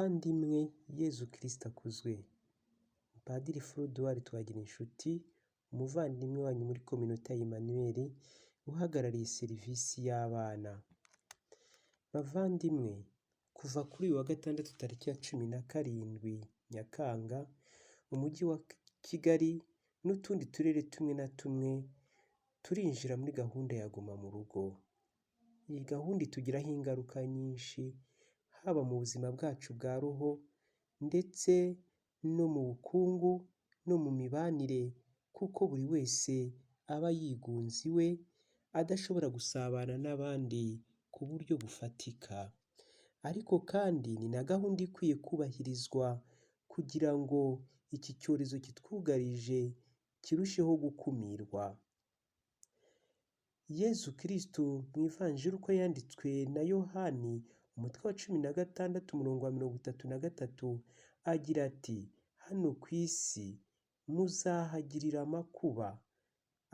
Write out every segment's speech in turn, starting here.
Bavandimwe, Yezu Kristo akuzwe. Padiri Frodoir Twagirinshuti, umuvandimwe wanyu muri Communauté ya Emmanuel, uhagarariye serivisi y'abana. Bavandimwe, kuva kuri uyu wa gatandatu tariki ya 17 Nyakanga, umujyi wa Kigali n'utundi turere tumwe na tumwe turinjira muri gahunda ya Guma mu Rugo. Iyi gahunda itugiraho ingaruka nyinshi, haba mu buzima bwacu bwa roho ndetse no mu bukungu no mu mibanire, kuko buri wese aba yigunze iwe adashobora gusabana n'abandi ku buryo bufatika. Ariko kandi ni na gahunda ikwiye kubahirizwa kugira ngo iki cyorezo kitwugarije kirusheho gukumirwa. Yezu Kristo mu ivanjiri uko yanditswe na Yohani umutwe wa 16 umurongo wa 33 agira ati: hano ku isi muzahagirira amakuba,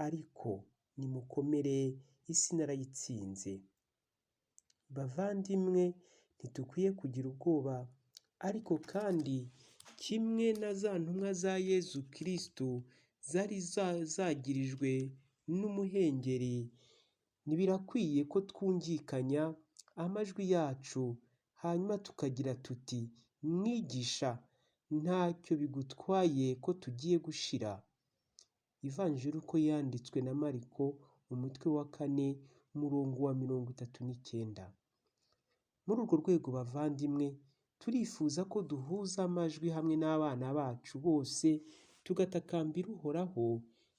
ariko nimukomere, isi narayitsinze. Bavandimwe, ntitukwiye kugira ubwoba, ariko kandi kimwe na za ntumwa za Yezu Kristo zari zagirijwe n'umuhengeri, birakwiye ko twungikanya amajwi yacu, hanyuma tukagira tuti: mwigisha, ntacyo bigutwaye ko tugiye gushira. Ivanjiri uko yanditswe na Mariko umutwe wa 4 umurongo wa 39. Muri urwo rwego bavandimwe, turifuza ko duhuza amajwi hamwe n'abana bacu bose, tugatakambira Uhoraho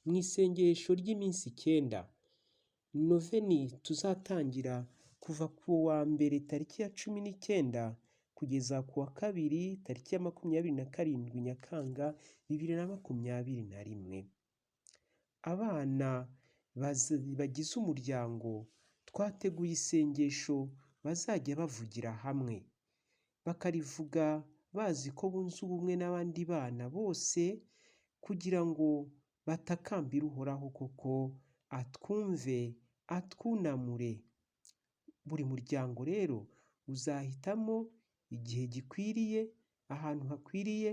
mu isengesho ry'iminsi 9. Noveni tuzatangira kuva ku wa mbere tariki ya 19 kugeza ku wa kabiri tariki ya 27 Nyakanga 2021. Abana bagize umuryango twateguye isengesho bazajya bavugira hamwe, bakarivuga bazi ko bunze ubumwe n'abandi bana bose, kugira ngo batakambire Uhoraho kuko atwumve, atwunamure. Buri muryango rero uzahitamo igihe gikwiriye, ahantu hakwiriye,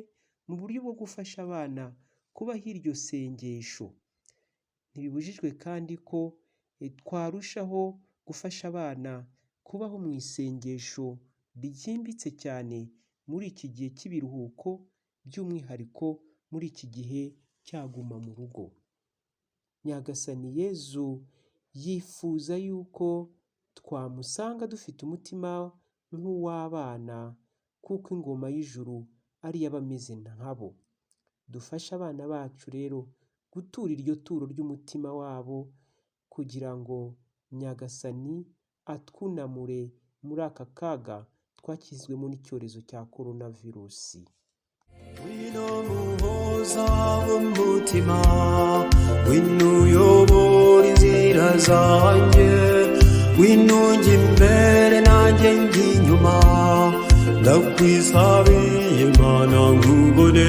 mu buryo bwo gufasha abana kubaho iryo sengesho. Ntibibujijwe kandi ko twarushaho gufasha abana kubaho mu isengesho ryimbitse cyane muri iki gihe cy'ibiruhuko, by'umwihariko muri iki gihe cya Guma mu Rugo. Nyagasani Yezu yifuza yuko twamusanga dufite umutima nk'uw'abana, kuko ingoma y'ijuru ari iy'abameze nkabo. Dufashe abana bacu rero gutura iryo turo ry'umutima wabo, kugira ngo Nyagasani atwunamure muri aka kaga twakizwemo n'icyorezo cya coronavirusi. Wino muhoza w'umutima, wino uyobora inzira zanjye, wino njya imbere nanjye njya inyuma, ndakwisabiye Mana nkubone.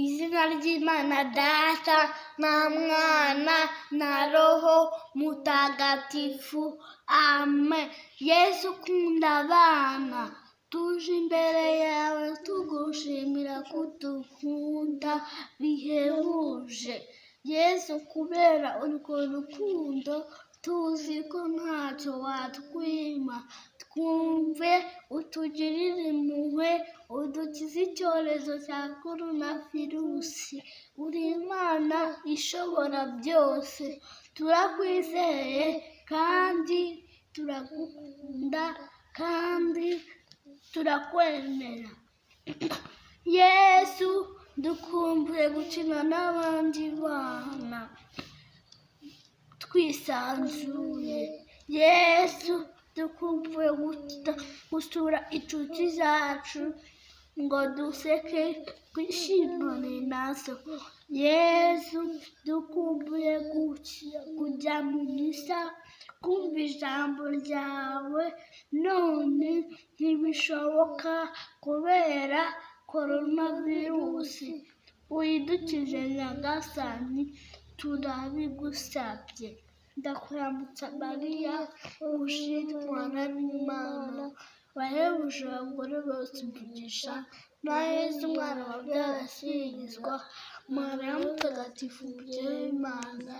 Izina ry'Imana Data na Mwana na Roho Mutagatifu, amen. Yesu ukunda abana, tuje imbere yawe tugushimira kudukunda bihebuje. Yesu, kubera urwo rukundo tuzi ko ntacyo watwima, twumve utugirire impuhwe, udukize icyorezo cya coronavirusi. Uri Imana ishobora byose, turakwizeye kandi turagukunda kandi turakwemera. Yesu, dukumbuye gukina n'abandi bana twisanzuye. Yesu, dukumbuye gusura inshuti zacu ngo duseke, twishimane nazo. Yesu, dukumbuye kujya mu misa kumva ijambo ryawe none ntibishoboka kubera koronavirusi. Uyidukize Nyagasani, turabigusabye. Ndakuramutsa Mariya, ushimwa n'Imana, wahebuje abagore bose umugisha, na Yesu umwana wabyara asingizwa. Mariya mutagatifu mubyeyi w'Imana,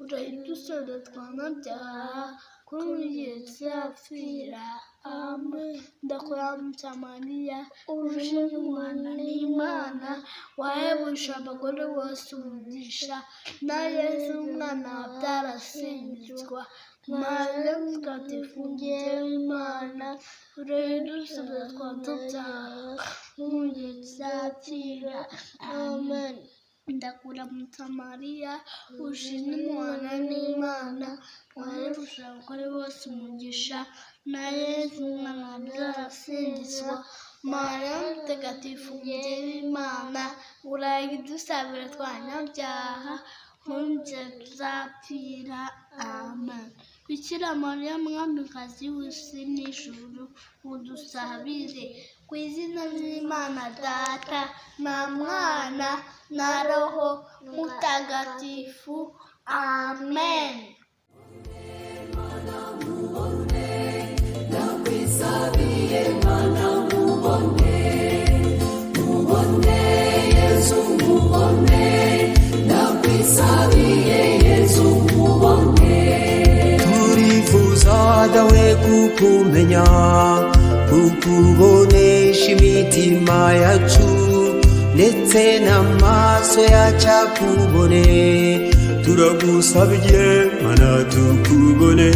urayidusabira twabanyabyaha kuri ubu n'igihe tuzapfira. Amen. Ndakuramutsa Mariya, ushimwa umwana n'Imana, wahebuje abagore bose umugisha, na Yesu umwana wabyara asingizwa. Mariya mutagatifu mubyeyi w'Imana, urayidusabira twabanyabyaha kuri ubu n'igihe tuzapfira. Amen. Ndakuramutsa Mariya, ushimwa umwana n'Imana, wahebuje abagore bose umugisha, na Yesu umwana wabyara asingizwa. Mariya mutagatifu mubyeyi w'Imana, urayidusabira twabanyabyaha kuri ubu n'igihe tuzapfira. Amen. Bikira Mariya mwamikazi w'isi n'ijuru, udusabire. Ku izina ry'Imana Data na Mwana na Roho Mutagatifu. Amen. turifuza dawe kukumenya, kukubonesha imitima yacu ndetse n'amaso yacu akubone. Turagusabye mana tukubone.